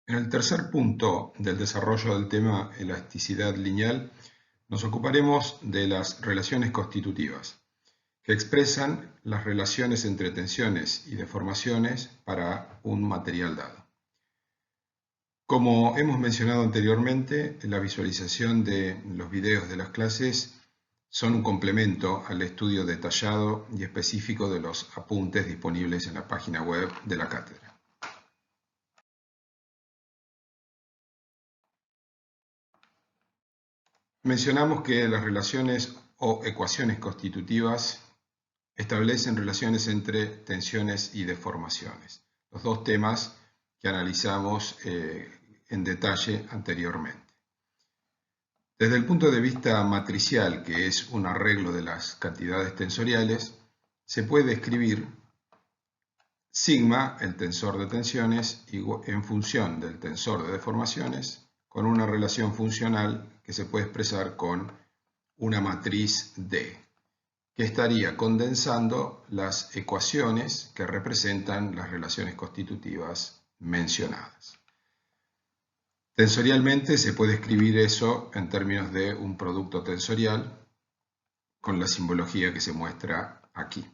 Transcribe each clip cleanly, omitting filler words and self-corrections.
En el tercer punto del desarrollo del tema elasticidad lineal, nos ocuparemos de las relaciones constitutivas, que expresan las relaciones entre tensiones y deformaciones para un material dado. Como hemos mencionado anteriormente, la visualización de los videos de las clases son un complemento al estudio detallado y específico de los apuntes disponibles en la página web de la cátedra. Mencionamos que las relaciones o ecuaciones constitutivas establecen relaciones entre tensiones y deformaciones, los dos temas que analizamos en detalle anteriormente. Desde el punto de vista matricial, que es un arreglo de las cantidades tensoriales, se puede escribir sigma, el tensor de tensiones, en función del tensor de deformaciones, con una relación funcional que se puede expresar con una matriz D, que estaría condensando las ecuaciones que representan las relaciones constitutivas mencionadas. Tensorialmente se puede escribir eso en términos de un producto tensorial con la simbología que se muestra aquí.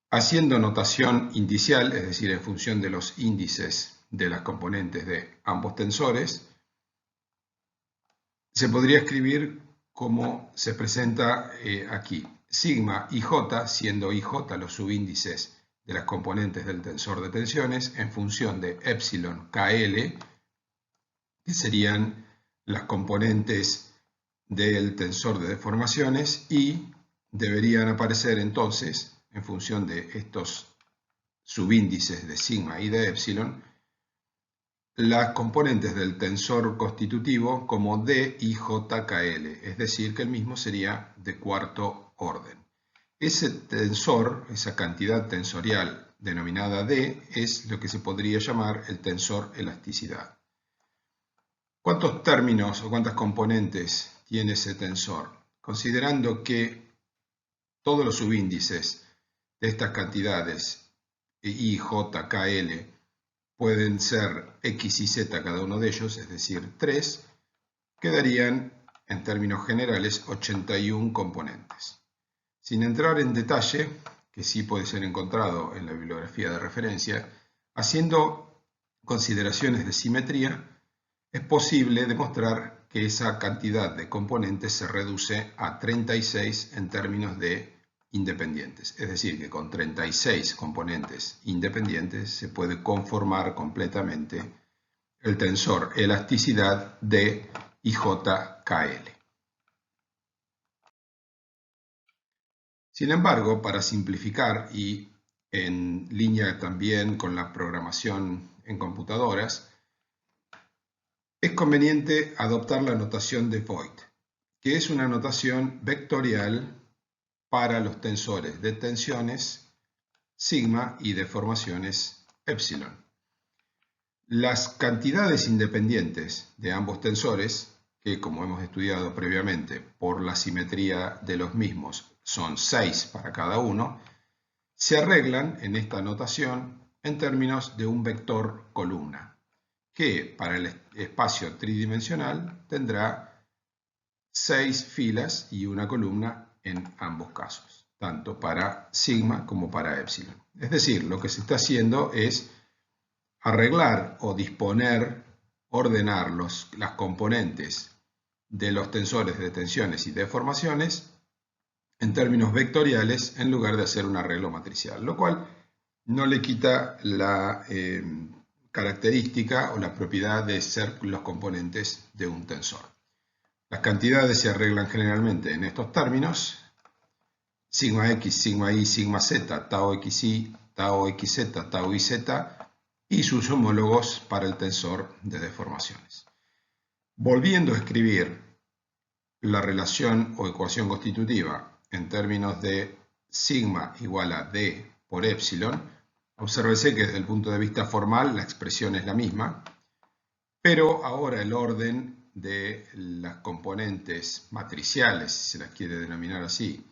Haciendo notación indicial, es decir, en función de los índices de las componentes de ambos tensores, se podría escribir como se presenta aquí. Sigma IJ, siendo IJ los subíndices de las componentes del tensor de tensiones, en función de epsilon KL, que serían las componentes del tensor de deformaciones, y deberían aparecer entonces, en función de estos subíndices de sigma y de epsilon, las componentes del tensor constitutivo como D y JKL, es decir, que el mismo sería de cuarto orden. Ese tensor, esa cantidad tensorial denominada D, es lo que se podría llamar el tensor elasticidad. ¿Cuántos términos o cuántas componentes tiene ese tensor? Considerando que todos los subíndices de estas cantidades I, J, KL pueden ser X y Z cada uno de ellos, es decir, 3, quedarían en términos generales 81 componentes. Sin entrar en detalle, que sí puede ser encontrado en la bibliografía de referencia, haciendo consideraciones de simetría, es posible demostrar que esa cantidad de componentes se reduce a 36 en términos de independientes, es decir, que con 36 componentes independientes se puede conformar completamente el tensor elasticidad de IJKL. Sin embargo, para simplificar y en línea también con la programación en computadoras, es conveniente adoptar la notación de Voigt, que es una notación vectorial para los tensores de tensiones sigma y deformaciones epsilon. Las cantidades independientes de ambos tensores, que como hemos estudiado previamente por la simetría de los mismos son 6 para cada uno, se arreglan en esta notación en términos de un vector columna, que para el espacio tridimensional tendrá 6 filas y una columna en ambos casos, tanto para sigma como para epsilon. Es decir, lo que se está haciendo es arreglar o disponer, ordenar las componentes de los tensores de tensiones y deformaciones en términos vectoriales en lugar de hacer un arreglo matricial, lo cual no le quita la característica o la propiedad de ser los componentes de un tensor. Las cantidades se arreglan generalmente en estos términos: sigma x, sigma y, sigma z, tau xy, tau xz, tau iz, y sus homólogos para el tensor de deformaciones. Volviendo a escribir la relación o ecuación constitutiva en términos de sigma igual a D por epsilon, obsérvese que desde el punto de vista formal la expresión es la misma, pero ahora el orden de las componentes matriciales, si se las quiere denominar así,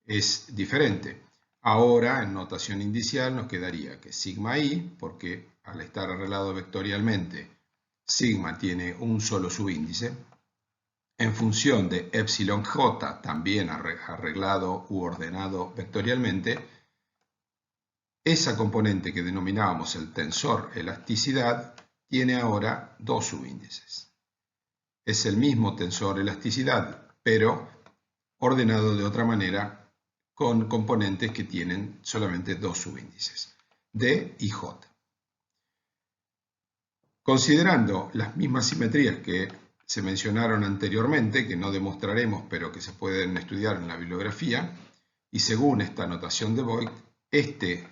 es diferente. Ahora, en notación indicial, nos quedaría que sigma i, porque al estar arreglado vectorialmente, sigma tiene un solo subíndice, en función de epsilon j, también arreglado u ordenado vectorialmente, esa componente que denominábamos el tensor elasticidad tiene ahora dos subíndices. Es el mismo tensor elasticidad, pero ordenado de otra manera con componentes que tienen solamente dos subíndices, D y J. Considerando las mismas simetrías que se mencionaron anteriormente, que no demostraremos, pero que se pueden estudiar en la bibliografía, y según esta notación de Voigt, este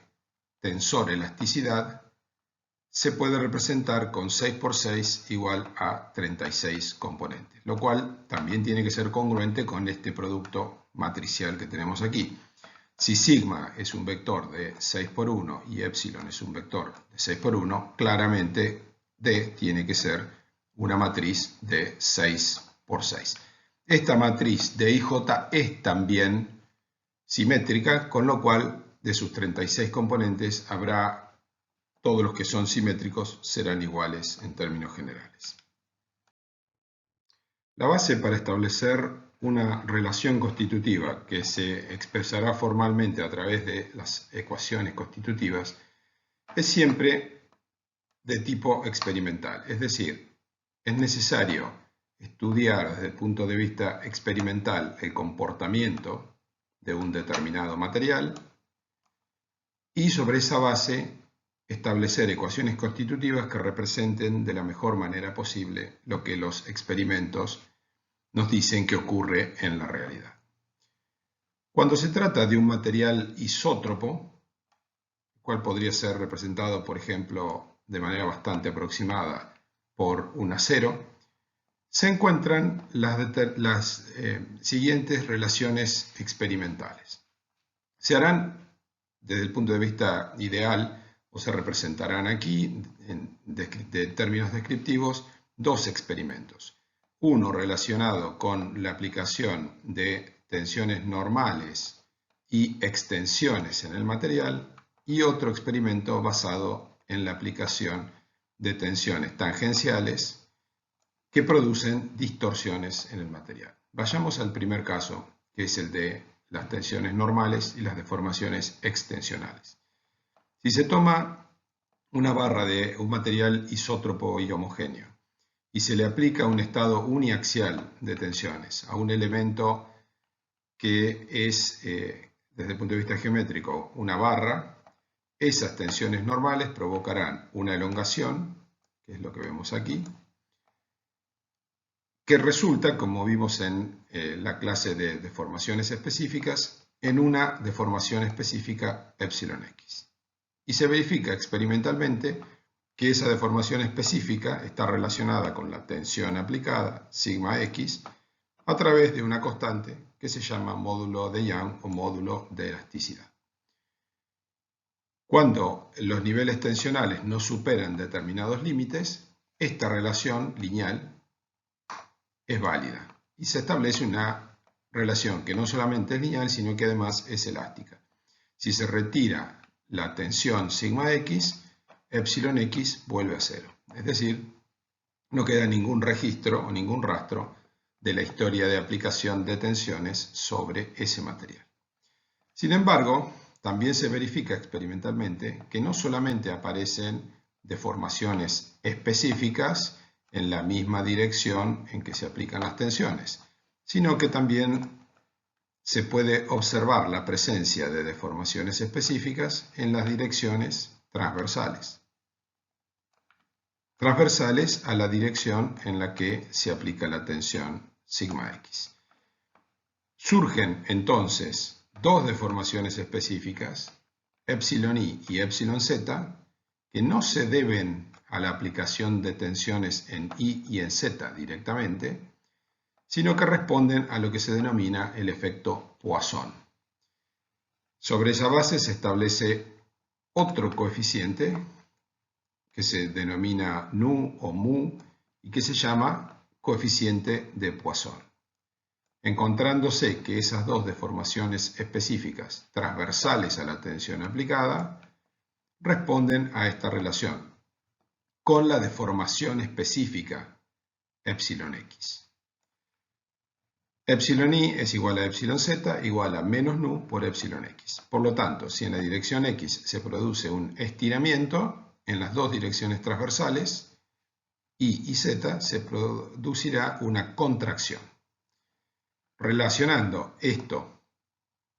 tensor elasticidad se puede representar con 6 por 6 igual a 36 componentes, lo cual también tiene que ser congruente con este producto matricial que tenemos aquí. Si sigma es un vector de 6 por 1 y epsilon es un vector de 6 por 1, claramente D tiene que ser una matriz de 6 por 6. Esta matriz de IJ es también simétrica, con lo cual de sus 36 componentes habrá todos los que son simétricos serán iguales en términos generales. La base para establecer una relación constitutiva que se expresará formalmente a través de las ecuaciones constitutivas es siempre de tipo experimental, es decir, es necesario estudiar desde el punto de vista experimental el comportamiento de un determinado material y sobre esa base establecer ecuaciones constitutivas que representen de la mejor manera posible lo que los experimentos nos dicen que ocurre en la realidad. Cuando se trata de un material isótropo, el cual podría ser representado, por ejemplo, de manera bastante aproximada por un acero, se encuentran las siguientes relaciones experimentales. Se harán desde el punto de vista ideal, o se representarán aquí, en términos descriptivos, dos experimentos. Uno relacionado con la aplicación de tensiones normales y extensiones en el material, y otro experimento basado en la aplicación de tensiones tangenciales que producen distorsiones en el material. Vayamos al primer caso, que es el de las tensiones normales y las deformaciones extensionales. Si se toma una barra de un material isótropo y homogéneo y se le aplica un estado uniaxial de tensiones a un elemento que es, desde el punto de vista geométrico, una barra, esas tensiones normales provocarán una elongación, que es lo que vemos aquí, que resulta, como vimos en la clase de deformaciones específicas, en una deformación específica εx. Y se verifica experimentalmente que esa deformación específica está relacionada con la tensión aplicada, sigma x, a través de una constante que se llama módulo de Young o módulo de elasticidad. Cuando los niveles tensionales no superan determinados límites, esta relación lineal es válida y se establece una relación que no solamente es lineal, sino que además es elástica. Si se retira la tensión sigma x, epsilon x vuelve a cero. Es decir, no queda ningún registro o ningún rastro de la historia de aplicación de tensiones sobre ese material. Sin embargo, también se verifica experimentalmente que no solamente aparecen deformaciones específicas en la misma dirección en que se aplican las tensiones, sino que también se puede observar la presencia de deformaciones específicas en las direcciones transversales a la dirección en la que se aplica la tensión sigma x. Surgen entonces dos deformaciones específicas, epsilon i y epsilon z, que no se deben a la aplicación de tensiones en i y en z directamente, sino que responden a lo que se denomina el efecto Poisson. Sobre esa base se establece otro coeficiente que se denomina nu o mu y que se llama coeficiente de Poisson. encontrándose que esas dos deformaciones específicas transversales a la tensión aplicada responden a esta relación con la deformación específica epsilon x. Epsilon i es igual a epsilon z igual a menos nu por epsilon x. Por lo tanto, si en la dirección x se produce un estiramiento en las dos direcciones transversales, y z, se producirá una contracción. Relacionando esto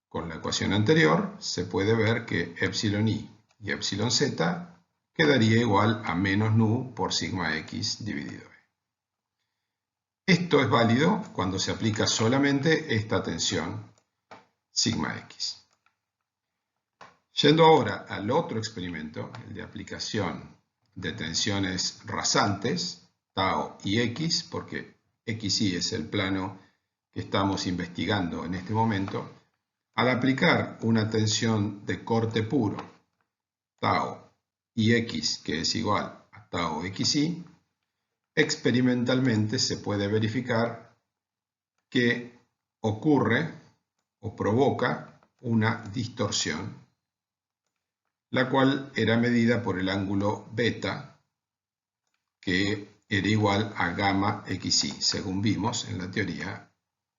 con la ecuación anterior, se puede ver que epsilon i y epsilon z quedaría igual a menos nu por sigma x dividido e. Esto es válido cuando se aplica solamente esta tensión sigma x. Yendo ahora al otro experimento, el de aplicación de tensiones rasantes, tau y x, porque xy es el plano que estamos investigando en este momento, al aplicar una tensión de corte puro, tau y x, que es igual a tau xy, experimentalmente se puede verificar que ocurre o provoca una distorsión, la cual era medida por el ángulo beta, que era igual a gamma xy, según vimos en la teoría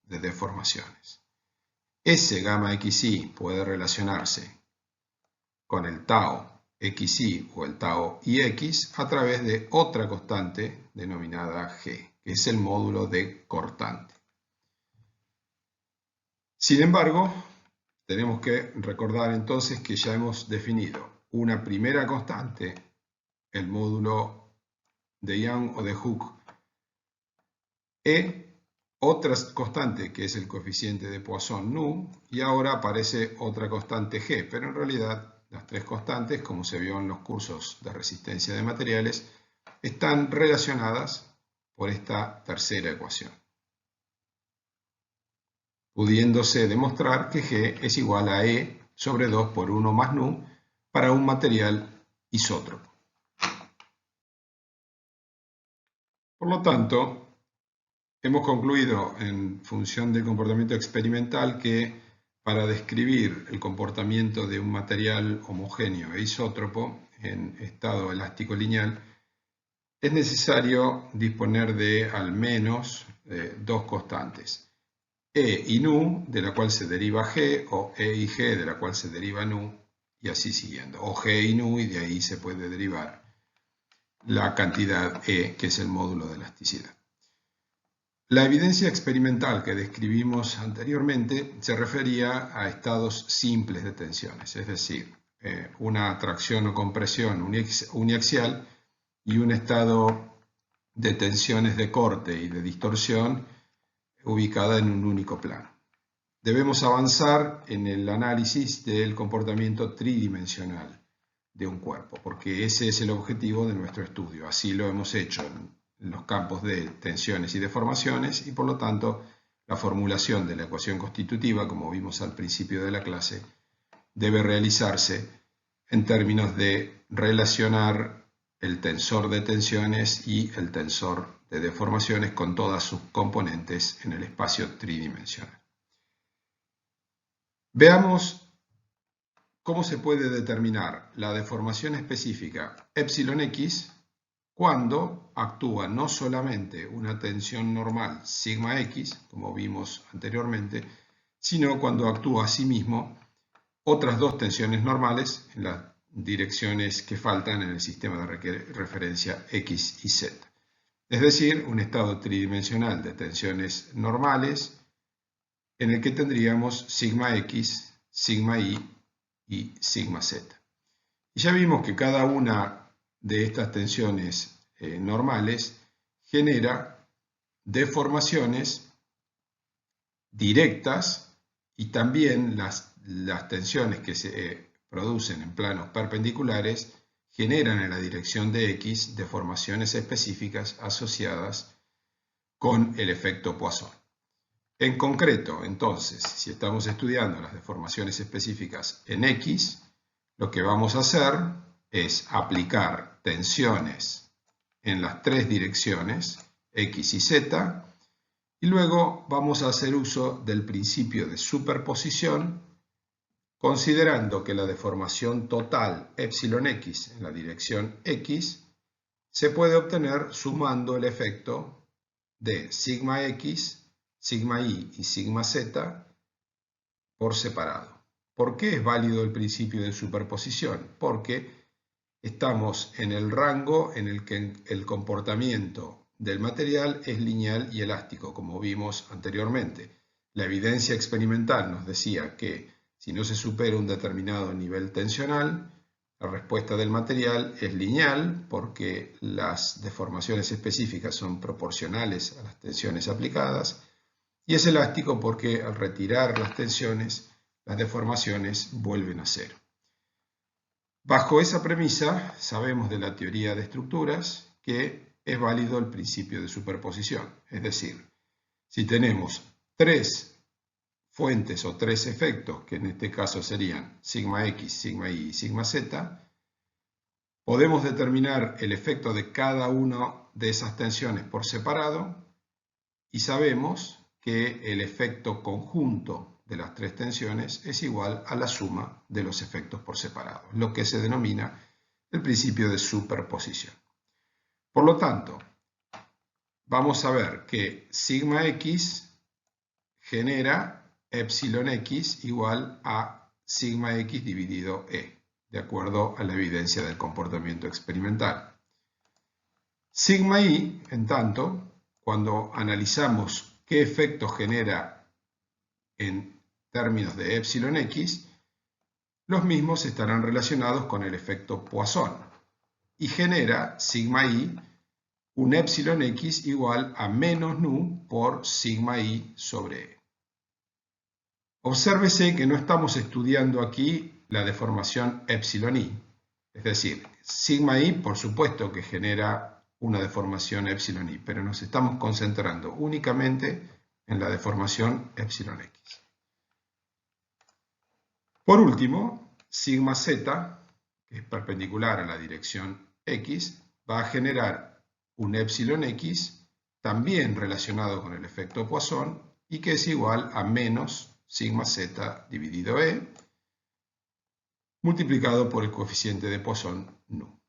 de deformaciones. Ese gamma xy puede relacionarse con el tau xy o el tau ix a través de otra constante denominada g, que es el módulo de cortante. Sin embargo, tenemos que recordar entonces que ya hemos definido una primera constante, el módulo de Young o de Hooke, e otra constante que es el coeficiente de Poisson nu, y ahora aparece otra constante g, pero en realidad las tres constantes, como se vio en los cursos de resistencia de materiales, están relacionadas por esta tercera ecuación, pudiéndose demostrar que g es igual a e sobre 2 por 1 más nu para un material isótropo. Por lo tanto, hemos concluido en función del comportamiento experimental que para describir el comportamiento de un material homogéneo e isótropo en estado elástico lineal es necesario disponer de al menos dos constantes, E y nu, de la cual se deriva G, o E y G, de la cual se deriva nu, y así siguiendo, o G y nu, y de ahí se puede derivar la cantidad E, que es el módulo de elasticidad. La evidencia experimental que describimos anteriormente se refería a estados simples de tensiones, es decir, una tracción o compresión uniaxial y un estado de tensiones de corte y de distorsión ubicada en un único plano. Debemos avanzar en el análisis del comportamiento tridimensional de un cuerpo, porque ese es el objetivo de nuestro estudio. Así lo hemos hecho en los campos de tensiones y deformaciones, y por lo tanto la formulación de la ecuación constitutiva, como vimos al principio de la clase, debe realizarse en términos de relacionar el tensor de tensiones y el tensor de deformaciones con todas sus componentes en el espacio tridimensional. Veamos cómo se puede determinar la deformación específica epsilon x cuando actúa no solamente una tensión normal sigma x, como vimos anteriormente, sino cuando actúa asimismo otras dos tensiones normales en las direcciones que faltan en el sistema de referencia x y z. Es decir, un estado tridimensional de tensiones normales en el que tendríamos sigma x, sigma y sigma z. Y ya vimos que cada una de estas tensiones normales genera deformaciones directas, y también las tensiones que se producen en planos perpendiculares generan en la dirección de x deformaciones específicas asociadas con el efecto Poisson. En concreto, entonces, si estamos estudiando las deformaciones específicas en x, lo que vamos a hacer es aplicar tensiones en las tres direcciones, x y z, Y luego vamos a hacer uso del principio de superposición, considerando que la deformación total epsilon x en la dirección x se puede obtener sumando el efecto de sigma x, sigma y sigma z por separado. ¿Por qué es válido el principio de superposición? Porque estamos en el rango en el que el comportamiento del material es lineal y elástico, como vimos anteriormente. La evidencia experimental nos decía que si no se supera un determinado nivel tensional, la respuesta del material es lineal porque las deformaciones específicas son proporcionales a las tensiones aplicadas, y es elástico porque al retirar las tensiones, las deformaciones vuelven a cero. Bajo esa premisa, sabemos de la teoría de estructuras que es válido el principio de superposición. Es decir, si tenemos tres fuentes o tres efectos, que en este caso serían sigma x, sigma y sigma z, podemos determinar el efecto de cada una de esas tensiones por separado y sabemos que el efecto conjunto de las tres tensiones es igual a la suma de los efectos por separado, lo que se denomina el principio de superposición. Por lo tanto, vamos a ver que sigma x genera epsilon x igual a sigma x dividido e, de acuerdo a la evidencia del comportamiento experimental. Sigma y, en tanto, cuando analizamos qué efecto genera en términos de epsilon x, los mismos estarán relacionados con el efecto Poisson y genera sigma y un epsilon x igual a menos nu por sigma y sobre e. Obsérvese que no estamos estudiando aquí la deformación epsilon i, es decir, sigma i por supuesto que genera una deformación epsilon i, pero nos estamos concentrando únicamente en la deformación epsilon x. Por último, sigma z, que es perpendicular a la dirección x, va a generar un epsilon x también relacionado con el efecto Poisson y que es igual a menos sigma z dividido e multiplicado por el coeficiente de Poisson nu.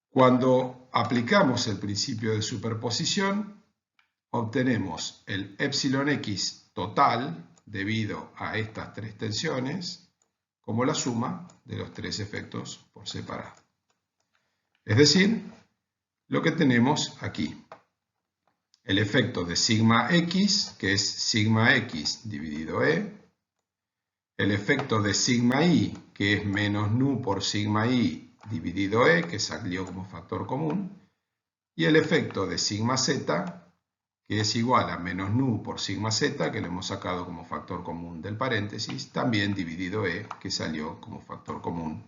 Cuando aplicamos el principio de superposición, obtenemos el epsilon x total debido a estas tres tensiones como la suma de los tres efectos por separado. Es decir, lo que tenemos aquí. El efecto de sigma x, que es sigma x dividido e, el efecto de sigma y, que es menos nu por sigma y dividido e, que salió como factor común, y el efecto de sigma z, que es igual a menos nu por sigma z, que lo hemos sacado como factor común del paréntesis, también dividido e, que salió como factor común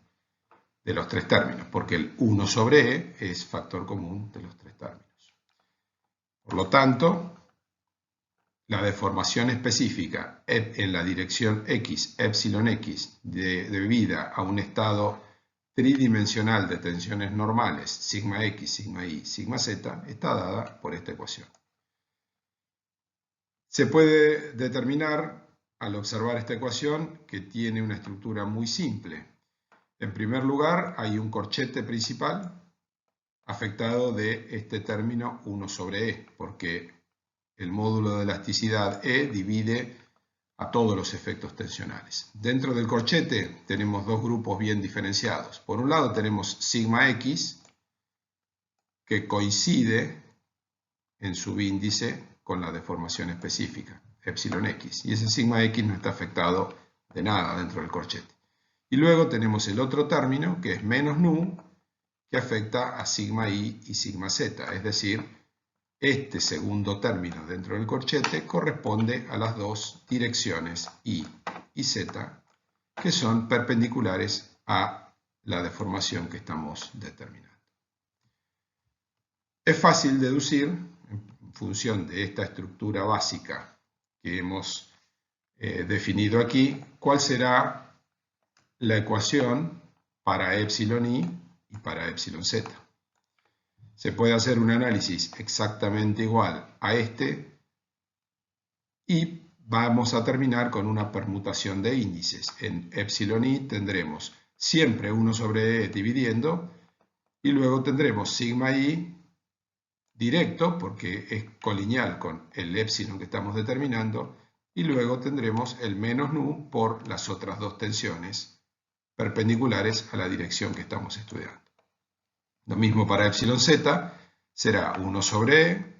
de los tres términos, porque el 1 sobre e es factor común de los tres términos. Por lo tanto, la deformación específica en la dirección x, epsilon x, debida a un estado tridimensional de tensiones normales, sigma x, sigma y, sigma z, está dada por esta ecuación. Se puede determinar, al observar esta ecuación, que tiene una estructura muy simple. En primer lugar, hay un corchete principal afectado de este término 1 sobre e, porque el módulo de elasticidad E divide a todos los efectos tensionales. Dentro del corchete tenemos dos grupos bien diferenciados. Por un lado tenemos sigma x, que coincide en su índice con la deformación específica, epsilon x, y ese sigma x no está afectado de nada dentro del corchete. Y luego tenemos el otro término, que es menos nu, que afecta a sigma y sigma z, es decir, este segundo término dentro del corchete corresponde a las dos direcciones y z, que son perpendiculares a la deformación que estamos determinando. Es fácil deducir, en función de esta estructura básica que hemos definido aquí, cuál será la ecuación para epsilon i y para epsilon z. Se puede hacer un análisis exactamente igual a este y vamos a terminar con una permutación de índices. En epsilon i tendremos siempre 1 sobre e dividiendo y luego tendremos sigma i directo porque es colineal con el epsilon que estamos determinando y luego tendremos el menos nu por las otras dos tensiones perpendiculares a la dirección que estamos estudiando. Lo mismo para epsilon z, será 1 sobre e,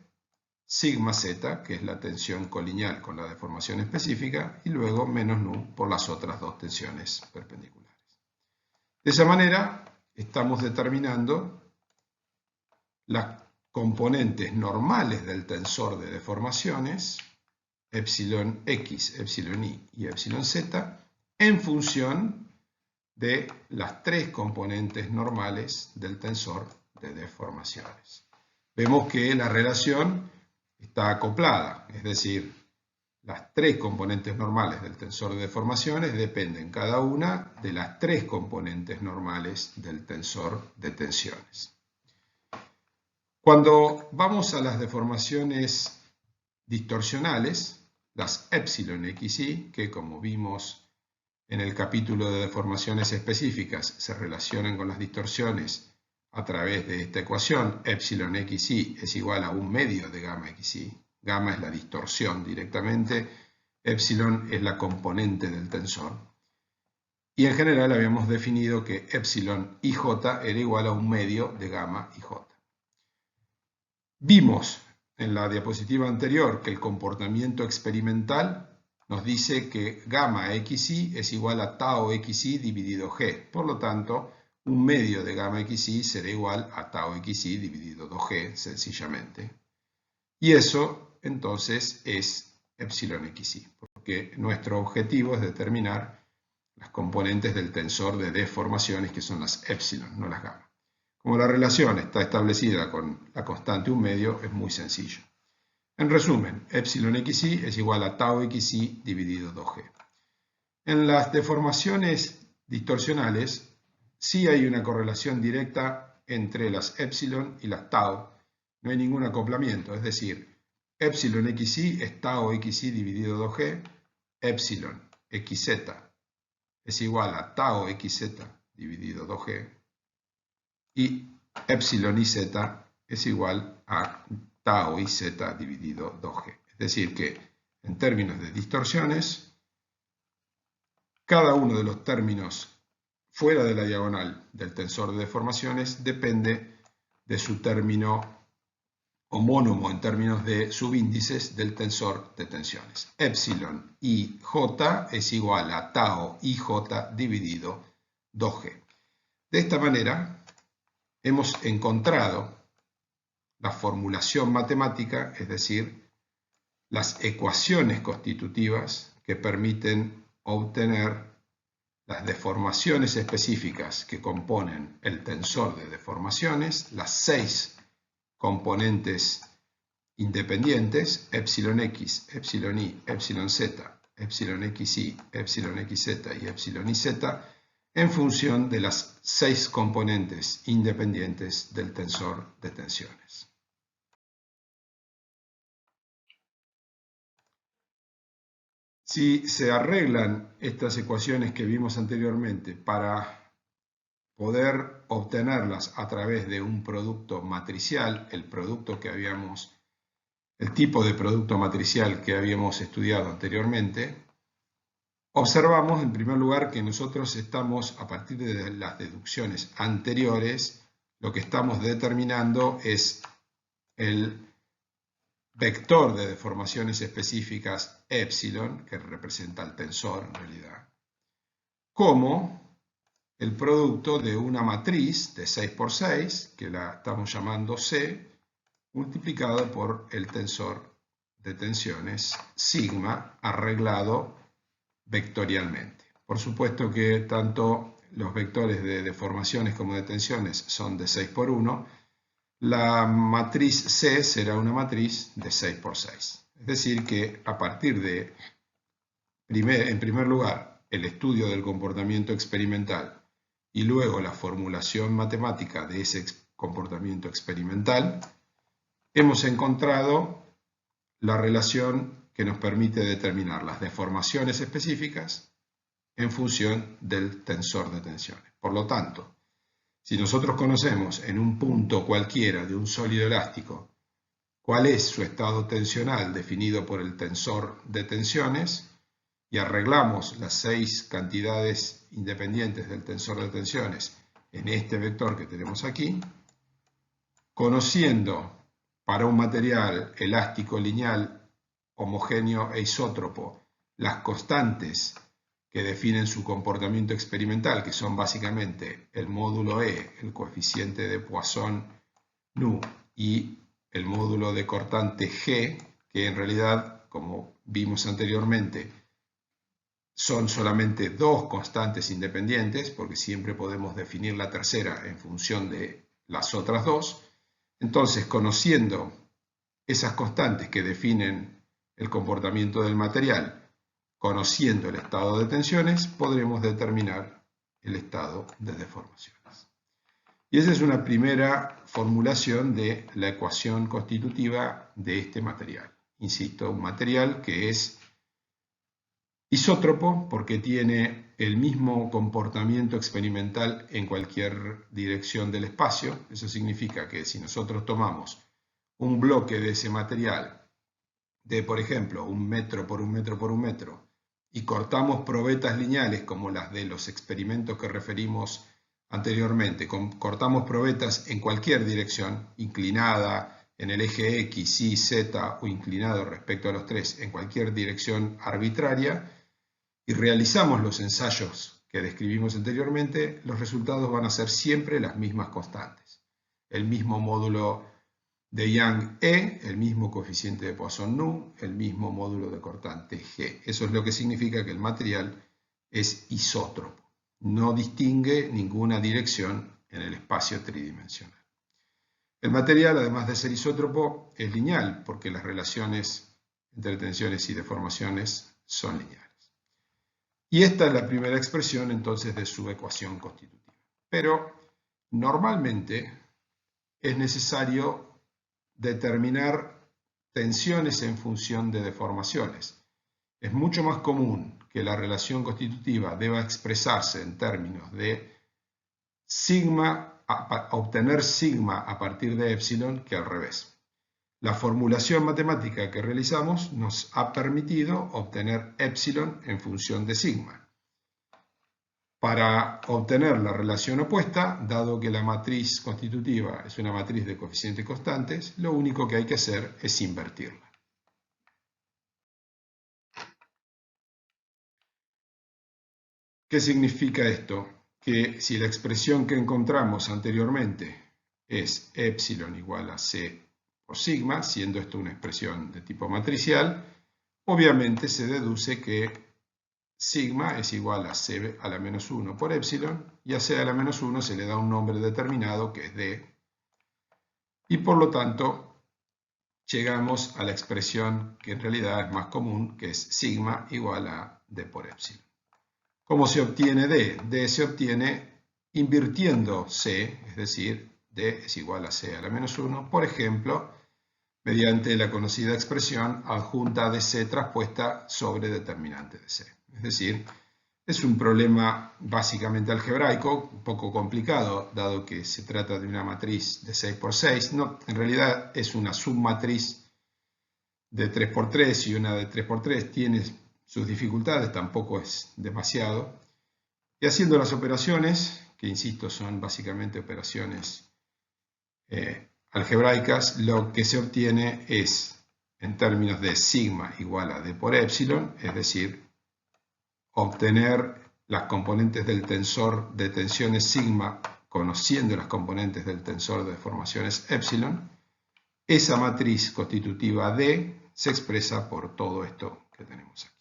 sigma z, que es la tensión colineal con la deformación específica, y luego menos nu por las otras dos tensiones perpendiculares. De esa manera estamos determinando las componentes normales del tensor de deformaciones, epsilon x, epsilon y y epsilon z, en función de las tres componentes normales del tensor de deformaciones. Vemos que la relación está acoplada, es decir, las tres componentes normales del tensor de deformaciones dependen cada una de las tres componentes normales del tensor de tensiones. Cuando vamos a las deformaciones distorsionales, las epsilon xy, que como vimos en el capítulo de deformaciones específicas se relacionan con las distorsiones a través de esta ecuación, epsilon xy es igual a 1/2 de gamma xy. Gamma es la distorsión directamente, epsilon es la componente del tensor. Y en general habíamos definido que epsilon ij era igual a 1/2 de gamma ij. Vimos en la diapositiva anterior que el comportamiento experimental nos dice que gamma xy es igual a tau xy dividido g. Por lo tanto, 1/2 de gamma xy será igual a tau xy dividido 2g, sencillamente. Y eso, entonces, es epsilon xy, porque nuestro objetivo es determinar las componentes del tensor de deformaciones, que son las epsilon, no las gamma. Como la relación está establecida con la constante 1/2, es muy sencillo. En resumen, epsilon xy es igual a tau xy dividido 2g. En las deformaciones distorsionales sí hay una correlación directa entre las epsilon y las tau. No hay ningún acoplamiento, es decir, epsilon xy es tau xy dividido 2g, epsilon xz es igual a tau xz dividido 2g y epsilon iz es igual a tau iz dividido 2g. Es decir que, en términos de distorsiones, cada uno de los términos fuera de la diagonal del tensor de deformaciones depende de su término homónomo en términos de subíndices del tensor de tensiones. Epsilon ij es igual a tau ij dividido 2g. De esta manera, hemos encontrado la formulación matemática, es decir, las ecuaciones constitutivas que permiten obtener las deformaciones específicas que componen el tensor de deformaciones, las 6 componentes independientes, epsilon x, epsilon y, epsilon z, epsilon xy, epsilon xz y epsilon iz, en función de las 6 componentes independientes del tensor de tensiones. Si se arreglan estas ecuaciones que vimos anteriormente para poder obtenerlas a través de un producto matricial, el tipo de producto matricial que habíamos estudiado anteriormente, observamos en primer lugar que nosotros estamos, a partir de las deducciones anteriores, lo que estamos determinando es el vector de deformaciones específicas epsilon, que representa el tensor en realidad, como el producto de una matriz de 6×6, que la estamos llamando C, multiplicado por el tensor de tensiones sigma arreglado vectorialmente. Por supuesto que tanto los vectores de deformaciones como de tensiones son de 6×1, la matriz C será una matriz de 6×6. Es decir que a partir de, en primer lugar, el estudio del comportamiento experimental y luego la formulación matemática de ese comportamiento experimental, hemos encontrado la relación que nos permite determinar las deformaciones específicas en función del tensor de tensiones. Por lo tanto, si nosotros conocemos en un punto cualquiera de un sólido elástico cuál es su estado tensional definido por el tensor de tensiones y arreglamos las 6 cantidades independientes del tensor de tensiones en este vector que tenemos aquí, conociendo para un material elástico lineal homogéneo e isótropo las constantes que definen su comportamiento experimental, que son básicamente el módulo E, el coeficiente de Poisson nu y el módulo de cortante G, que en realidad, como vimos anteriormente, son solamente 2 constantes independientes, porque siempre podemos definir la tercera en función de las otras 2. Entonces, conociendo esas constantes que definen el comportamiento del material, conociendo el estado de tensiones, podremos determinar el estado de deformaciones. Y esa es una primera formulación de la ecuación constitutiva de este material. Insisto, un material que es isótropo porque tiene el mismo comportamiento experimental en cualquier dirección del espacio. Eso significa que si nosotros tomamos un bloque de ese material de, por ejemplo, 1 metro por 1 metro por 1 metro y cortamos probetas lineales como las de los experimentos que referimos anteriormente, cortamos probetas en cualquier dirección, inclinada en el eje X, Y, Z o inclinado respecto a los 3 en cualquier dirección arbitraria, y realizamos los ensayos que describimos anteriormente, los resultados van a ser siempre las mismas constantes. El mismo módulo de Young E, el mismo coeficiente de Poisson nu, el mismo módulo de cortante G. Eso es lo que significa que el material es isótropo. No distingue ninguna dirección en el espacio tridimensional. El material, además de ser isótropo, es lineal, porque las relaciones entre tensiones y deformaciones son lineales. Y esta es la primera expresión entonces de su ecuación constitutiva. Pero normalmente es necesario determinar tensiones en función de deformaciones. Es mucho más común que la relación constitutiva deba expresarse en términos de sigma, obtener sigma a partir de epsilon, que al revés. La formulación matemática que realizamos nos ha permitido obtener epsilon en función de sigma. Para obtener la relación opuesta, dado que la matriz constitutiva es una matriz de coeficientes constantes, lo único que hay que hacer es invertirla. ¿Qué significa esto? Que si la expresión que encontramos anteriormente es epsilon igual a C por sigma, siendo esto una expresión de tipo matricial, obviamente se deduce que sigma es igual a C a la menos 1 por epsilon, y a C a la menos 1 se le da un nombre determinado que es D, y por lo tanto llegamos a la expresión que en realidad es más común, que es sigma igual a D por epsilon. ¿Cómo se obtiene D? D se obtiene invirtiendo C, es decir, D es igual a C a la menos 1, por ejemplo, mediante la conocida expresión adjunta de C traspuesta sobre determinante de C. Es decir, es un problema básicamente algebraico, un poco complicado, dado que se trata de una matriz de 6×6. No, en realidad es una submatriz de 3×3 y una de 3×3. Tiene sus dificultades, tampoco es demasiado. Y haciendo las operaciones, que insisto son básicamente operaciones algebraicas, lo que se obtiene es, en términos de sigma igual a D por epsilon, es decir, obtener las componentes del tensor de tensiones sigma conociendo las componentes del tensor de deformaciones epsilon. Esa matriz constitutiva D se expresa por todo esto que tenemos aquí.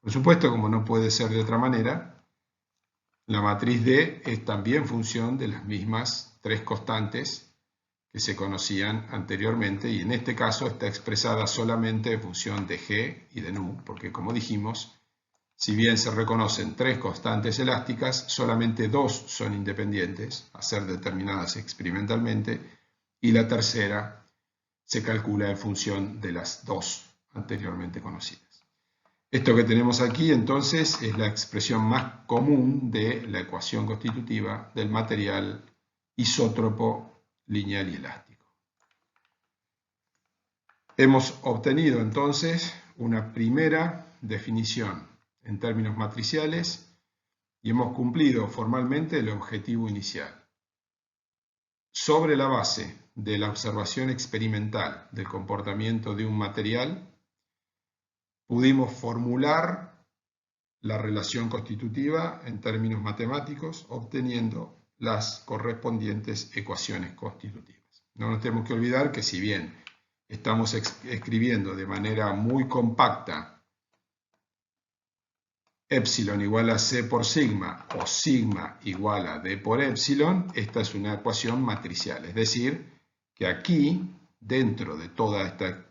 Por supuesto, como no puede ser de otra manera, la matriz D es también función de las mismas 3 constantes que se conocían anteriormente, y en este caso está expresada solamente en función de G y de nu, porque como dijimos, si bien se reconocen 3 constantes elásticas, solamente 2 son independientes a ser determinadas experimentalmente, y la tercera se calcula en función de las 2 anteriormente conocidas. Esto que tenemos aquí entonces es la expresión más común de la ecuación constitutiva del material isótropo, lineal y elástico. Hemos obtenido entonces una primera definición en términos matriciales y hemos cumplido formalmente el objetivo inicial. Sobre la base de la observación experimental del comportamiento de un material, pudimos formular la relación constitutiva en términos matemáticos, obteniendo las correspondientes ecuaciones constitutivas. No nos tenemos que olvidar que si bien estamos escribiendo de manera muy compacta epsilon igual a C por sigma o sigma igual a D por epsilon, esta es una ecuación matricial, es decir, que aquí, dentro de toda esta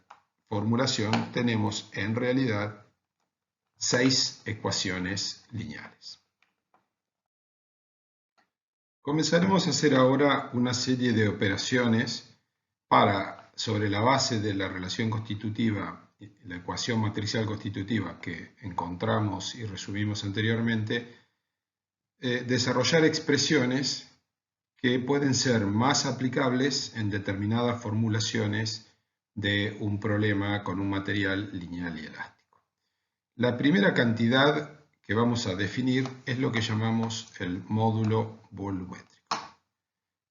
formulación, tenemos en realidad 6 ecuaciones lineales. Comenzaremos a hacer ahora una serie de operaciones para, sobre la base de la relación constitutiva, la ecuación matricial constitutiva que encontramos y resumimos anteriormente, desarrollar expresiones que pueden ser más aplicables en determinadas formulaciones de un problema con un material lineal y elástico. La primera cantidad que vamos a definir es lo que llamamos el módulo volumétrico.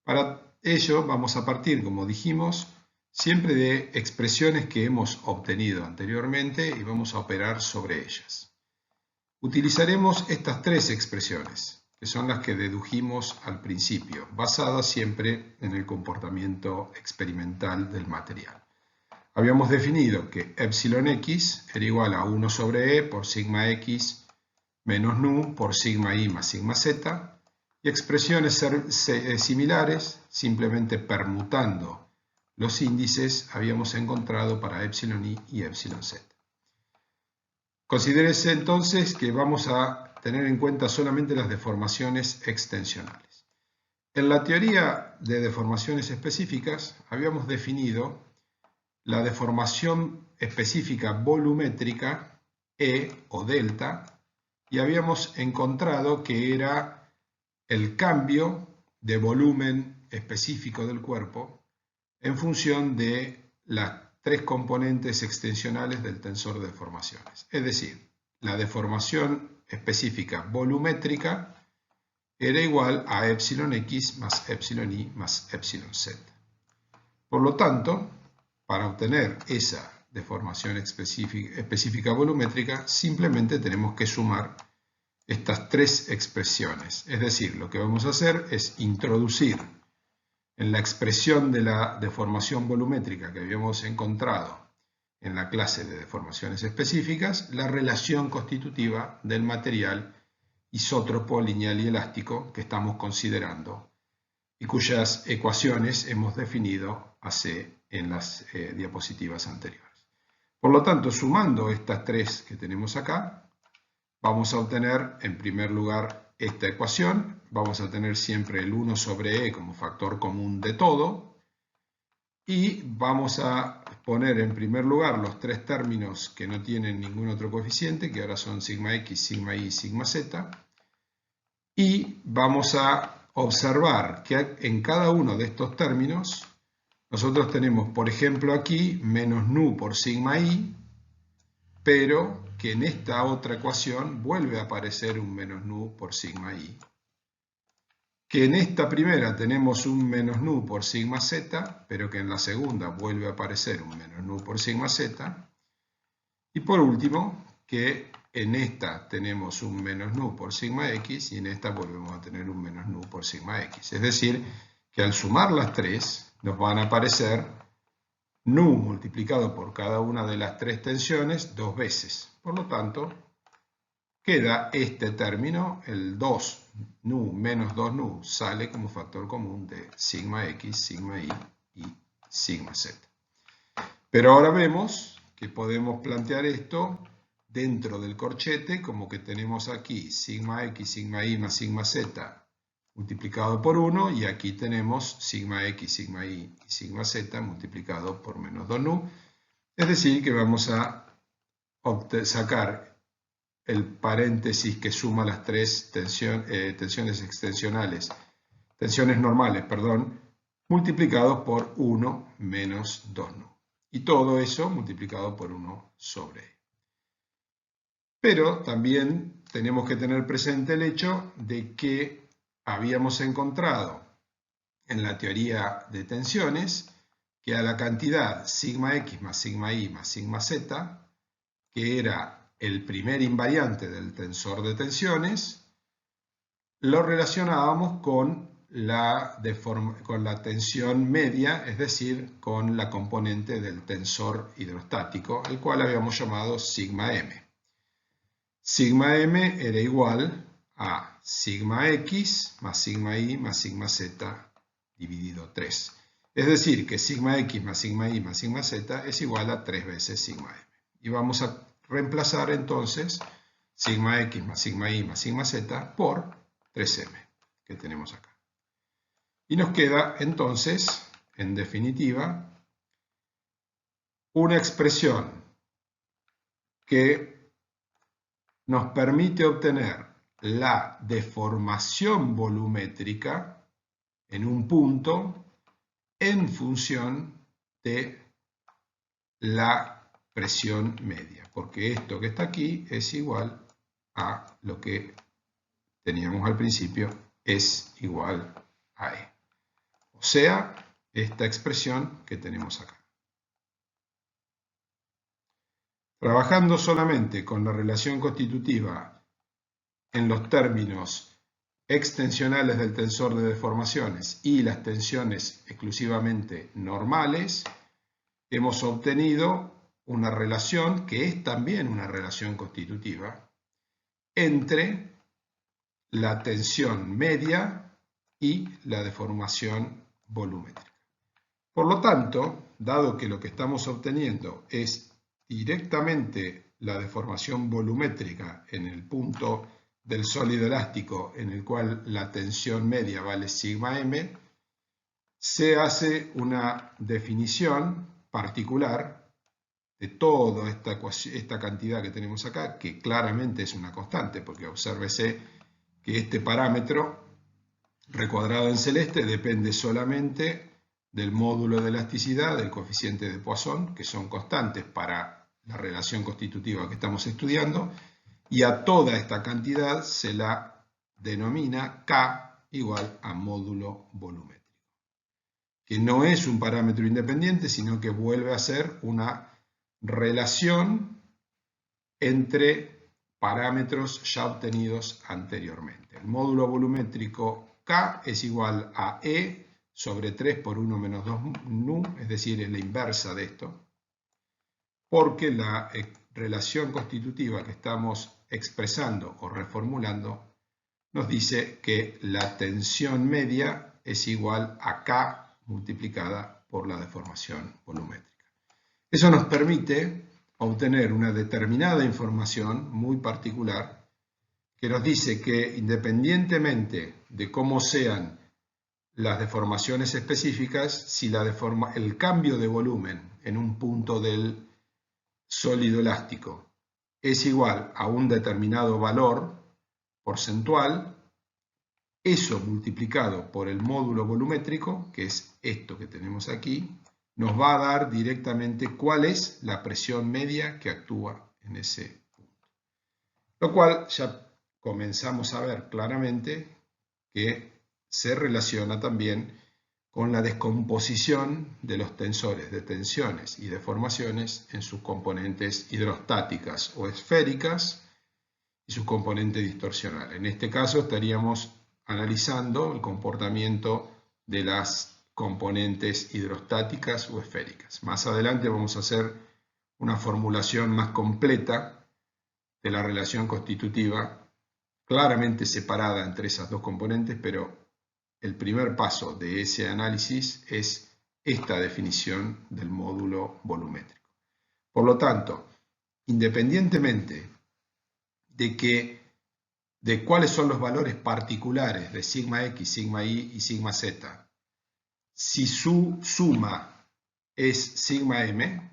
Para ello vamos a partir, como dijimos, siempre de expresiones que hemos obtenido anteriormente y vamos a operar sobre ellas. Utilizaremos estas 3 expresiones, que son las que dedujimos al principio, basadas siempre en el comportamiento experimental del material. Habíamos definido que epsilon x era igual a 1 sobre e por sigma x menos nu por sigma y más sigma z, y expresiones similares, simplemente permutando los índices, habíamos encontrado para epsilon y epsilon z. Considérese entonces que vamos a tener en cuenta solamente las deformaciones extensionales. En la teoría de deformaciones específicas habíamos definido la deformación específica volumétrica E o delta y habíamos encontrado que era el cambio de volumen específico del cuerpo en función de las 3 componentes extensionales del tensor de deformaciones. Es decir, la deformación específica volumétrica era igual a epsilon x más epsilon y más epsilon z. Por lo tanto, para obtener esa deformación específica volumétrica, simplemente tenemos que sumar estas 3 expresiones. Es decir, lo que vamos a hacer es introducir en la expresión de la deformación volumétrica que habíamos encontrado en la clase de deformaciones específicas, la relación constitutiva del material isótropo, lineal y elástico que estamos considerando y cuyas ecuaciones hemos definido en las diapositivas anteriores. Por lo tanto, sumando estas 3 que tenemos acá, vamos a obtener en primer lugar esta ecuación, vamos a tener siempre el 1 sobre e como factor común de todo y vamos a poner en primer lugar los 3 términos que no tienen ningún otro coeficiente, que ahora son sigma x, sigma y, sigma z, y vamos a observar que en cada uno de estos términos nosotros tenemos, por ejemplo, aquí menos nu por sigma i, pero que en esta otra ecuación vuelve a aparecer un menos nu por sigma i. Que en esta primera tenemos un menos nu por sigma z, pero que en la segunda vuelve a aparecer un menos nu por sigma z. Y por último, que en esta tenemos un menos nu por sigma x y en esta volvemos a tener un menos nu por sigma x. Es decir, que al sumar las 3 nos van a aparecer nu multiplicado por cada una de las 3 tensiones 2 veces. Por lo tanto, queda este término, el 2 nu menos 2 nu, sale como factor común de sigma x, sigma y sigma z. Pero ahora vemos que podemos plantear esto dentro del corchete, como que tenemos aquí sigma x, sigma y más sigma z multiplicado por 1, y aquí tenemos sigma x, sigma y sigma z multiplicado por menos 2 nu. Es decir, que vamos a sacar el paréntesis que suma las tres tensiones extensionales, tensiones normales, perdón, multiplicados por 1 menos 2 nu. Y todo eso multiplicado por 1 sobre E. Pero también tenemos que tener presente el hecho de que habíamos encontrado en la teoría de tensiones que a la cantidad sigma x más sigma y más sigma z, que era el primer invariante del tensor de tensiones, lo relacionábamos con la tensión media, es decir, con la componente del tensor hidrostático, el cual habíamos llamado sigma m. Sigma m era igual a sigma x más sigma y más sigma z dividido 3. Es decir, que sigma x más sigma y más sigma z es igual a 3 veces sigma m. Y vamos a reemplazar entonces sigma x más sigma y más sigma z por 3m, que tenemos acá. Y nos queda entonces, en definitiva, una expresión que nos permite obtener la deformación volumétrica en un punto en función de la presión media, porque esto que está aquí es igual a lo que teníamos al principio, es igual a E. O sea, esta expresión que tenemos acá. Trabajando solamente con la relación constitutiva en los términos extensionales del tensor de deformaciones y las tensiones exclusivamente normales, hemos obtenido una relación que es también una relación constitutiva entre la tensión media y la deformación volumétrica. Por lo tanto, dado que lo que estamos obteniendo es directamente la deformación volumétrica en el punto del sólido elástico en el cual la tensión media vale sigma m, se hace una definición particular de toda esta cantidad que tenemos acá, que claramente es una constante, porque obsérvese que este parámetro recuadrado en celeste depende solamente del módulo de elasticidad, del coeficiente de Poisson, que son constantes para la relación constitutiva que estamos estudiando, y a toda esta cantidad se la denomina K igual a módulo volumétrico, que no es un parámetro independiente, sino que vuelve a ser una relación entre parámetros ya obtenidos anteriormente. El módulo volumétrico K es igual a E sobre 3 por 1 menos 2 nu, es decir, es la inversa de esto, porque la relación constitutiva que estamos expresando o reformulando nos dice que la tensión media es igual a K multiplicada por la deformación volumétrica. Eso nos permite obtener una determinada información muy particular que nos dice que independientemente de cómo sean las deformaciones específicas, si el cambio de volumen en un punto del sólido elástico es igual a un determinado valor porcentual, eso multiplicado por el módulo volumétrico, que es esto que tenemos aquí, nos va a dar directamente cuál es la presión media que actúa en ese punto. Lo cual ya comenzamos a ver claramente que se relaciona también con la descomposición de los tensores de tensiones y deformaciones en sus componentes hidrostáticas o esféricas y sus componentes distorsionales. En este caso estaríamos analizando el comportamiento de las componentes hidrostáticas o esféricas. Más adelante vamos a hacer una formulación más completa de la relación constitutiva, claramente separada entre esas dos componentes, pero el primer paso de ese análisis es esta definición del módulo volumétrico. Por lo tanto, independientemente de cuáles son los valores particulares de sigma x, sigma y y sigma z, si su suma es sigma m,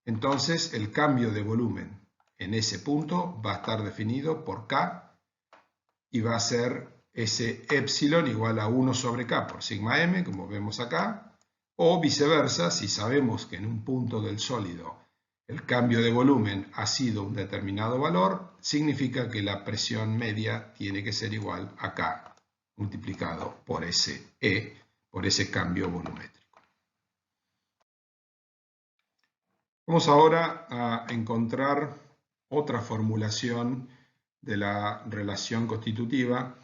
entonces el cambio de volumen en ese punto va a estar definido por K y va a ser ese epsilon igual a 1 sobre K por sigma m, como vemos acá, o viceversa, si sabemos que en un punto del sólido el cambio de volumen ha sido un determinado valor, significa que la presión media tiene que ser igual a K multiplicado por ese E, por ese cambio volumétrico. Vamos ahora a encontrar otra formulación de la relación constitutiva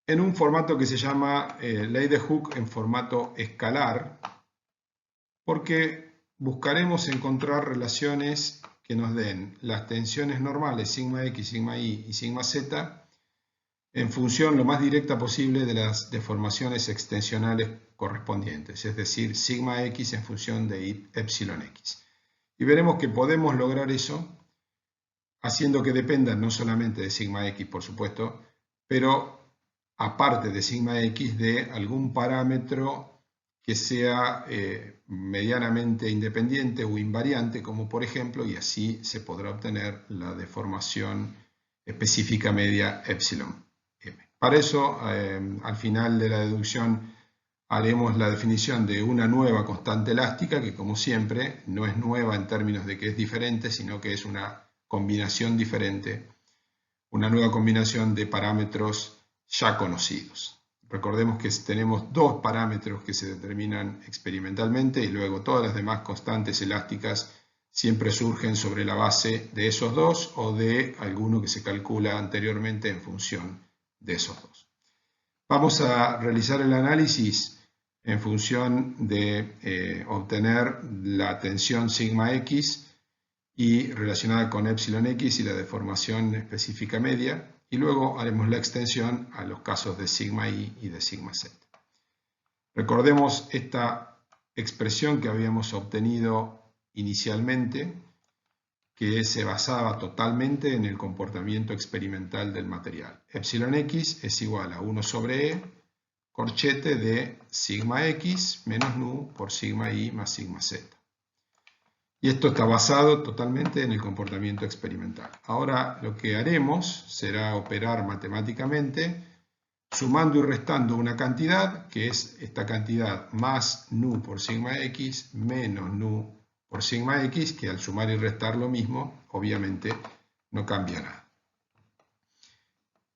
en un formato que se llama ley de Hooke en formato escalar, porque buscaremos encontrar relaciones que nos den las tensiones normales sigma x, sigma y y sigma z en función lo más directa posible de las deformaciones extensionales correspondientes, es decir, sigma x en función de epsilon x. Y veremos que podemos lograr eso haciendo que dependan no solamente de sigma x, por supuesto, pero aparte de sigma x, de algún parámetro que sea medianamente independiente o invariante, como por ejemplo, y así se podrá obtener la deformación específica media epsilon m. Para eso, al final de la deducción, haremos la definición de una nueva constante elástica, que como siempre no es nueva en términos de que es diferente, sino que es una combinación diferente, una nueva combinación de parámetros ya conocidos. Recordemos que tenemos dos parámetros que se determinan experimentalmente y luego todas las demás constantes elásticas siempre surgen sobre la base de esos dos o de alguno que se calcula anteriormente en función de esos dos. Vamos a realizar el análisis en función de obtener la tensión sigma x y relacionada con epsilon x y la deformación específica media, y luego haremos la extensión a los casos de sigma y de sigma z. Recordemos esta expresión que habíamos obtenido inicialmente, que se basaba totalmente en el comportamiento experimental del material. Epsilon x es igual a 1 sobre E, corchete de sigma x menos nu por sigma y más sigma z. Y esto está basado totalmente en el comportamiento experimental. Ahora lo que haremos será operar matemáticamente sumando y restando una cantidad, que es esta cantidad más nu por sigma x menos nu por sigma x, que al sumar y restar lo mismo, obviamente no cambia nada.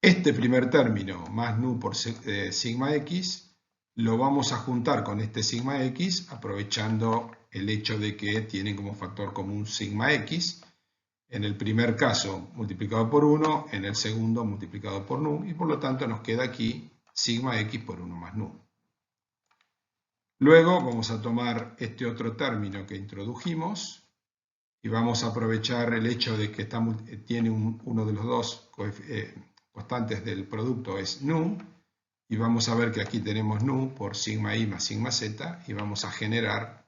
Este primer término, más nu por sigma x, lo vamos a juntar con este sigma x, aprovechando el hecho de que tienen como factor común sigma x, en el primer caso multiplicado por 1, en el segundo multiplicado por nu, y por lo tanto nos queda aquí sigma x por 1 más nu. Luego vamos a tomar este otro término que introdujimos y vamos a aprovechar el hecho de que tiene uno de los dos constantes del producto es nu, y vamos a ver que aquí tenemos nu por sigma y más sigma z, y vamos a generar,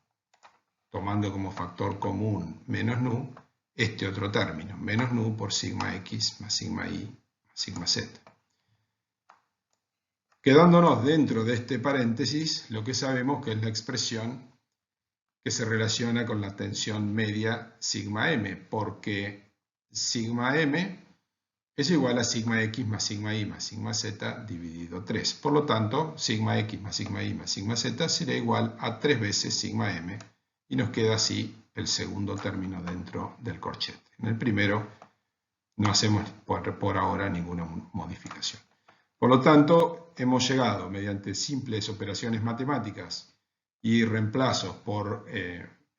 tomando como factor común menos nu, este otro término, menos nu por sigma x más sigma y más sigma z. Quedándonos dentro de este paréntesis, lo que sabemos que es la expresión que se relaciona con la tensión media sigma m, porque sigma m es igual a sigma x más sigma y más sigma z dividido 3. Por lo tanto, sigma x más sigma y más sigma z será igual a 3 veces sigma m, y nos queda así el segundo término dentro del corchete. En el primero no hacemos por ahora ninguna modificación. Por lo tanto, hemos llegado mediante simples operaciones matemáticas y reemplazos por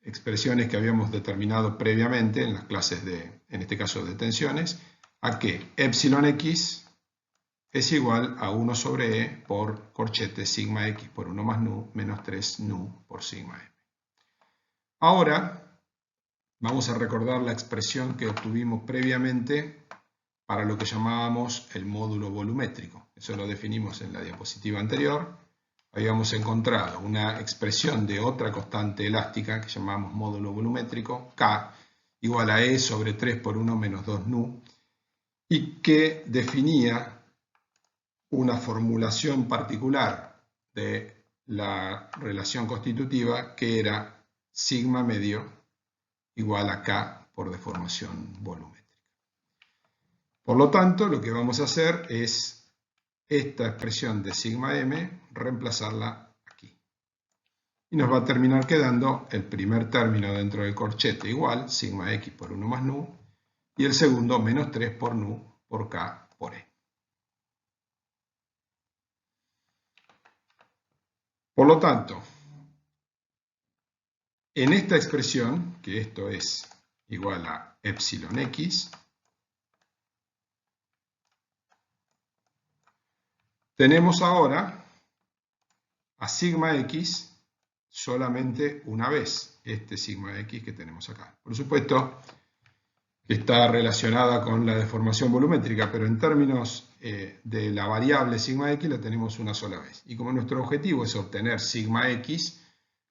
expresiones que habíamos determinado previamente en las clases en este caso de tensiones, a que epsilon x es igual a 1 sobre E por corchete sigma x por 1 más nu menos 3 nu por sigma m. Ahora vamos a recordar la expresión que obtuvimos previamente para lo que llamábamos el módulo volumétrico. Eso lo definimos en la diapositiva anterior. Habíamos encontrado una expresión de otra constante elástica que llamamos módulo volumétrico, K, igual a E sobre 3 por 1 menos 2 nu, y que definía una formulación particular de la relación constitutiva que era sigma medio igual a K por deformación volumétrica. Por lo tanto, lo que vamos a hacer es esta expresión de sigma m, reemplazarla aquí. Y nos va a terminar quedando el primer término dentro del corchete igual, sigma x por 1 más nu, y el segundo menos 3 por nu por K por E. Por lo tanto, en esta expresión, que esto es igual a epsilon x, tenemos ahora a sigma x solamente una vez, este sigma x que tenemos acá. Por supuesto, está relacionada con la deformación volumétrica, pero en términos de la variable sigma x la tenemos una sola vez. Y como nuestro objetivo es obtener sigma x,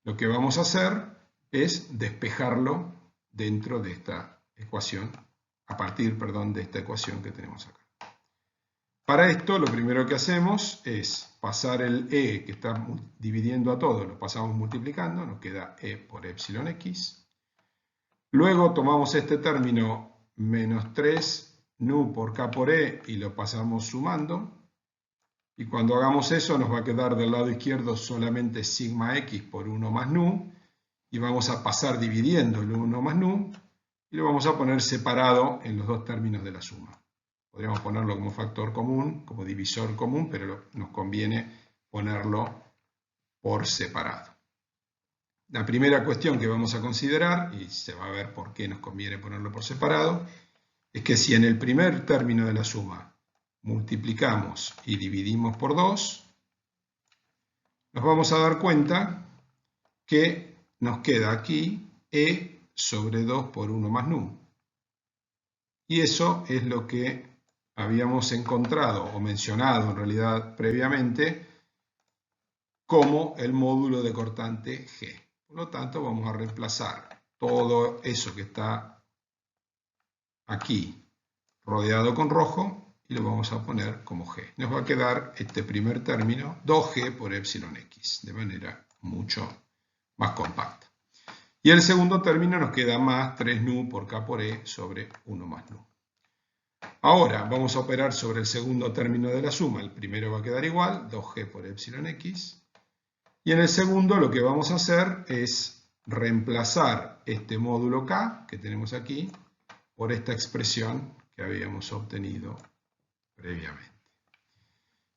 lo que vamos a hacer es despejarlo dentro de esta ecuación, a partir, perdón, de esta ecuación que tenemos acá. Para esto, lo primero que hacemos es pasar el e, que está dividiendo a todo, lo pasamos multiplicando, nos queda e por epsilon x. Luego tomamos este término menos 3 nu por k por e y lo pasamos sumando. Y cuando hagamos eso nos va a quedar del lado izquierdo solamente sigma x por 1 más nu. Y vamos a pasar dividiendo el 1 más nu y lo vamos a poner separado en los dos términos de la suma. Podríamos ponerlo como factor común, como divisor común, pero nos conviene ponerlo por separado. La primera cuestión que vamos a considerar, y se va a ver por qué nos conviene ponerlo por separado, es que si en el primer término de la suma multiplicamos y dividimos por 2, nos vamos a dar cuenta que nos queda aquí e sobre 2 por 1 más nu. Y eso es lo que habíamos encontrado o mencionado en realidad previamente como el módulo de cortante G. Por lo tanto, vamos a reemplazar todo eso que está aquí rodeado con rojo y lo vamos a poner como G. Nos va a quedar este primer término 2G por epsilon x, de manera mucho más compacta. Y el segundo término nos queda más 3 nu por K por E sobre 1 más nu. Ahora vamos a operar sobre el segundo término de la suma. El primero va a quedar igual, 2G por epsilon x. Y en el segundo lo que vamos a hacer es reemplazar este módulo K que tenemos aquí por esta expresión que habíamos obtenido previamente.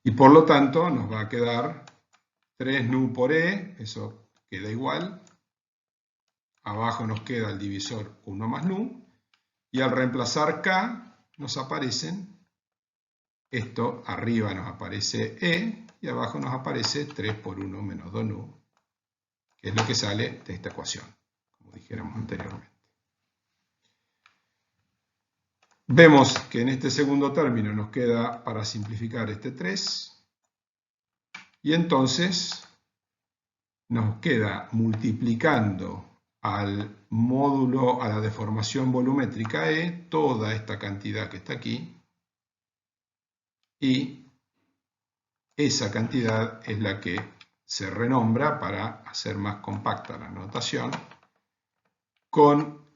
Y por lo tanto nos va a quedar 3 nu por E, eso queda igual. Abajo nos queda el divisor 1 más nu. Y al reemplazar K nos aparecen, esto arriba nos aparece E y abajo nos aparece 3 por 1 menos 2 nu, que es lo que sale de esta ecuación, como dijéramos anteriormente. Vemos que en este segundo término nos queda para simplificar este 3 y entonces nos queda multiplicando al módulo, a la deformación volumétrica E, toda esta cantidad que está aquí, y esa cantidad es la que se renombra, para hacer más compacta la notación, con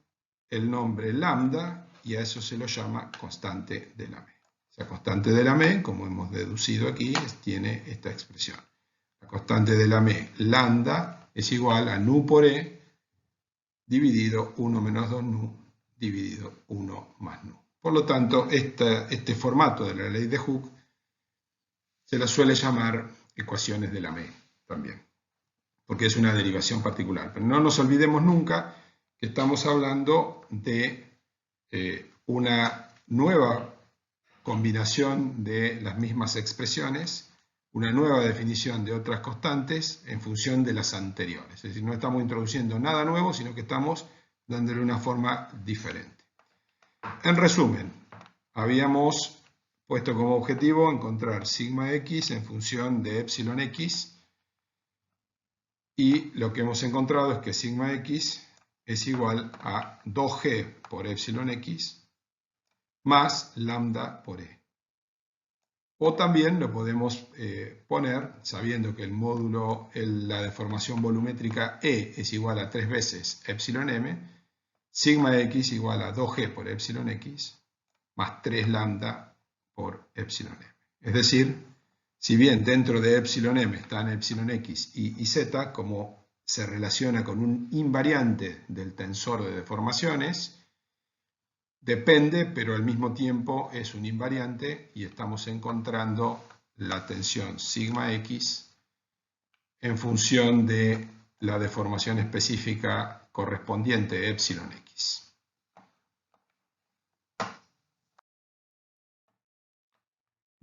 el nombre lambda, y a eso se lo llama constante de Lamé. La constante de Lamé, como hemos deducido aquí, tiene esta expresión. La constante de Lamé, lambda, es igual a nu por E dividido 1 menos 2 nu dividido 1 más nu. Por lo tanto, este formato de la ley de Hooke se la suele llamar ecuaciones de Lamé también, porque es una derivación particular. Pero no nos olvidemos nunca que estamos hablando de una nueva combinación de las mismas expresiones, una nueva definición de otras constantes en función de las anteriores. Es decir, no estamos introduciendo nada nuevo, sino que estamos dándole una forma diferente. En resumen, habíamos puesto como objetivo encontrar sigma x en función de epsilon x, y lo que hemos encontrado es que sigma x es igual a 2g por epsilon x más lambda por e. O también lo podemos poner, sabiendo que el módulo, la deformación volumétrica E es igual a 3 veces epsilon m, sigma x igual a 2g por epsilon x más 3 lambda por epsilon m. Es decir, si bien dentro de epsilon m están epsilon x y z, como se relaciona con un invariante del tensor de deformaciones, depende, pero al mismo tiempo es un invariante y estamos encontrando la tensión sigma x en función de la deformación específica correspondiente epsilon x.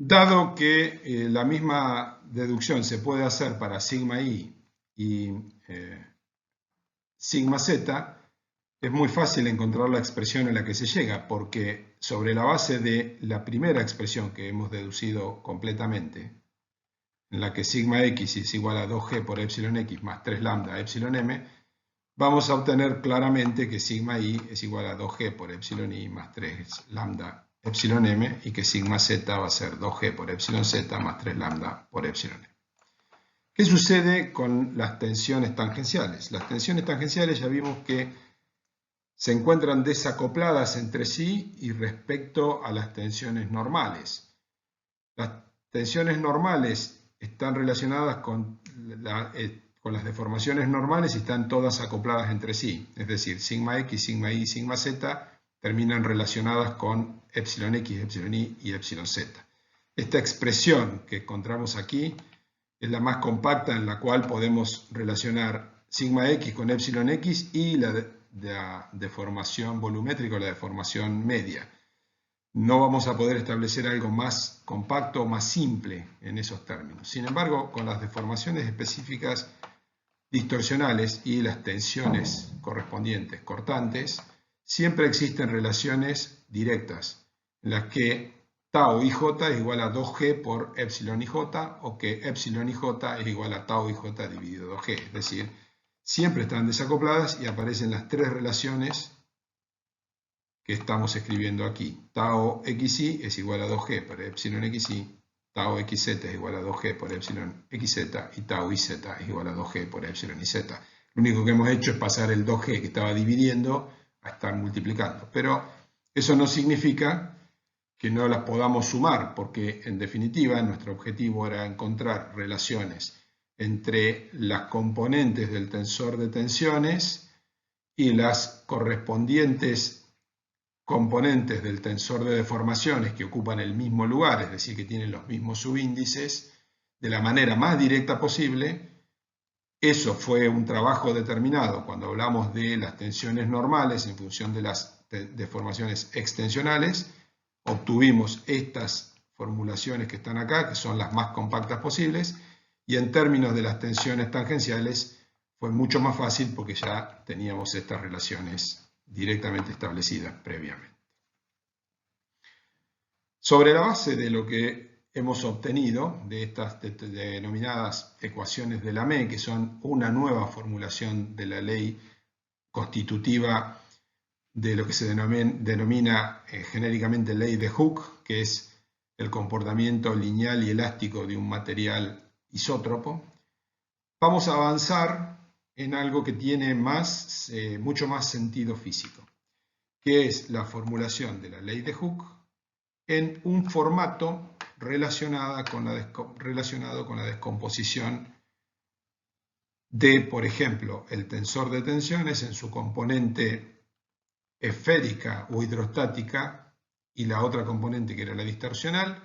Dado que la misma deducción se puede hacer para sigma i y sigma z, es muy fácil encontrar la expresión a la que se llega, porque sobre la base de la primera expresión que hemos deducido completamente, en la que sigma x es igual a 2g por epsilon x más 3 lambda epsilon m, vamos a obtener claramente que sigma i es igual a 2g por epsilon i más 3 lambda epsilon m y que sigma z va a ser 2g por epsilon z más 3 lambda por epsilon m. ¿Qué sucede con las tensiones tangenciales? Las tensiones tangenciales ya vimos que se encuentran desacopladas entre sí y respecto a las tensiones normales. Las tensiones normales están relacionadas con las deformaciones normales y están todas acopladas entre sí. Es decir, sigma x, sigma y, sigma z terminan relacionadas con epsilon x, epsilon y epsilon z. Esta expresión que encontramos aquí es la más compacta en la cual podemos relacionar sigma x con epsilon x y la deformación volumétrica o la deformación media. No vamos a poder establecer algo más compacto o más simple en esos términos. Sin embargo, con las deformaciones específicas distorsionales y las tensiones correspondientes cortantes, siempre existen relaciones directas en las que tau ij es igual a 2g por epsilon ij o que epsilon ij es igual a tau ij dividido 2g. Es decir, siempre están desacopladas y aparecen las tres relaciones que estamos escribiendo aquí. Tau xi es igual a 2g por epsilon xi, tau xz es igual a 2g por epsilon xz y tau iz es igual a 2g por epsilon iz. Lo único que hemos hecho es pasar el 2g que estaba dividiendo a estar multiplicando. Pero eso no significa que no las podamos sumar, porque en definitiva nuestro objetivo era encontrar relaciones entre las componentes del tensor de tensiones y las correspondientes componentes del tensor de deformaciones que ocupan el mismo lugar, es decir, que tienen los mismos subíndices, de la manera más directa posible. Eso fue un trabajo determinado cuando hablamos de las tensiones normales en función de las deformaciones extensionales. Obtuvimos estas formulaciones que están acá, que son las más compactas posibles, y en términos de las tensiones tangenciales fue mucho más fácil porque ya teníamos estas relaciones directamente establecidas previamente. Sobre la base de lo que hemos obtenido de estas denominadas ecuaciones de Lamé, que son una nueva formulación de la ley constitutiva de lo que se denomina genéricamente ley de Hooke, que es el comportamiento lineal y elástico de un material isótropo, vamos a avanzar en algo que tiene mucho más sentido físico, que es la formulación de la ley de Hooke en un formato relacionado con la descomposición de, por ejemplo, el tensor de tensiones en su componente esférica o hidrostática y la otra componente que era la distorsional,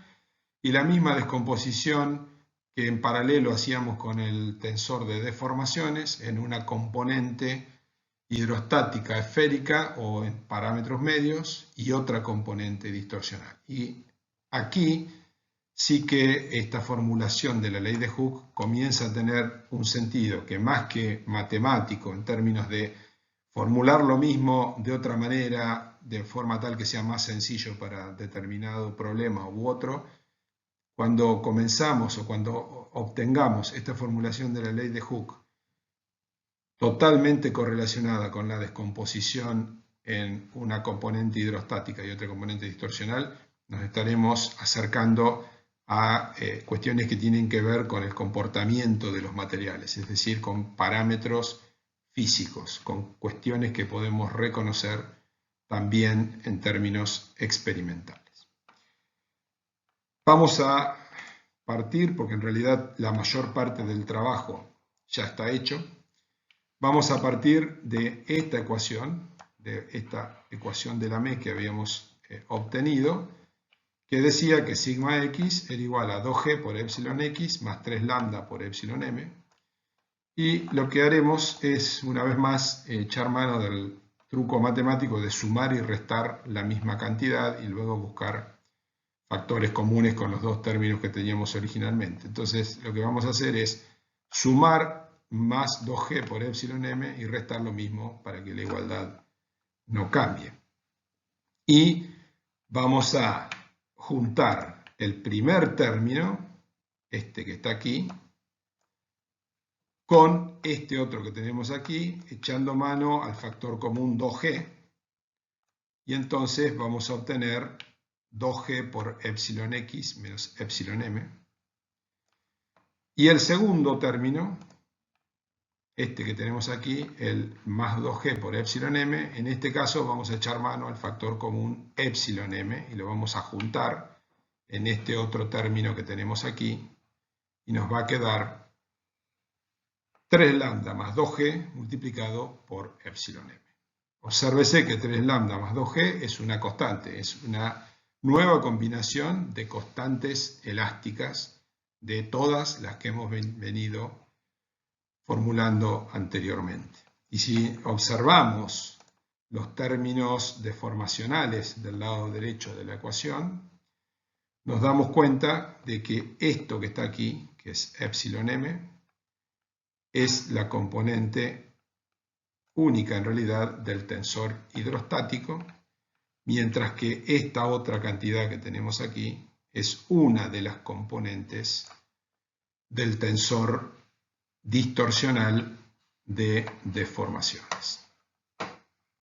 y la misma descomposición que en paralelo hacíamos con el tensor de deformaciones en una componente hidrostática esférica o en parámetros medios y otra componente distorsional. Y aquí sí que esta formulación de la ley de Hooke comienza a tener un sentido que más que matemático en términos de formular lo mismo de otra manera, de forma tal que sea más sencillo para determinado problema u otro, cuando comenzamos o cuando obtengamos esta formulación de la ley de Hooke totalmente correlacionada con la descomposición en una componente hidrostática y otra componente distorsional, nos estaremos acercando a cuestiones que tienen que ver con el comportamiento de los materiales, es decir, con parámetros físicos, con cuestiones que podemos reconocer también en términos experimentales. Vamos a partir, porque en realidad la mayor parte del trabajo ya está hecho. Vamos a partir de esta ecuación de Lamé que habíamos obtenido, que decía que sigma x era igual a 2g por epsilon x más 3 lambda por epsilon m. Y lo que haremos es, una vez más, echar mano del truco matemático de sumar y restar la misma cantidad y luego buscar factores comunes con los dos términos que teníamos originalmente. Entonces, lo que vamos a hacer es sumar más 2g por epsilon m y restar lo mismo para que la igualdad no cambie. Y vamos a juntar el primer término, este que está aquí, con este otro que tenemos aquí, echando mano al factor común 2g, y entonces vamos a obtener 2g por epsilon x menos epsilon m. Y el segundo término, este que tenemos aquí, el más 2g por epsilon m, en este caso vamos a echar mano al factor común epsilon m y lo vamos a juntar en este otro término que tenemos aquí y nos va a quedar 3 lambda más 2g multiplicado por epsilon m. Obsérvese que 3 lambda más 2g es una constante, es una nueva combinación de constantes elásticas de todas las que hemos venido formulando anteriormente. Y si observamos los términos deformacionales del lado derecho de la ecuación, nos damos cuenta de que esto que está aquí, que es epsilon m, es la componente única en realidad del tensor hidrostático, mientras que esta otra cantidad que tenemos aquí es una de las componentes del tensor distorsional de deformaciones.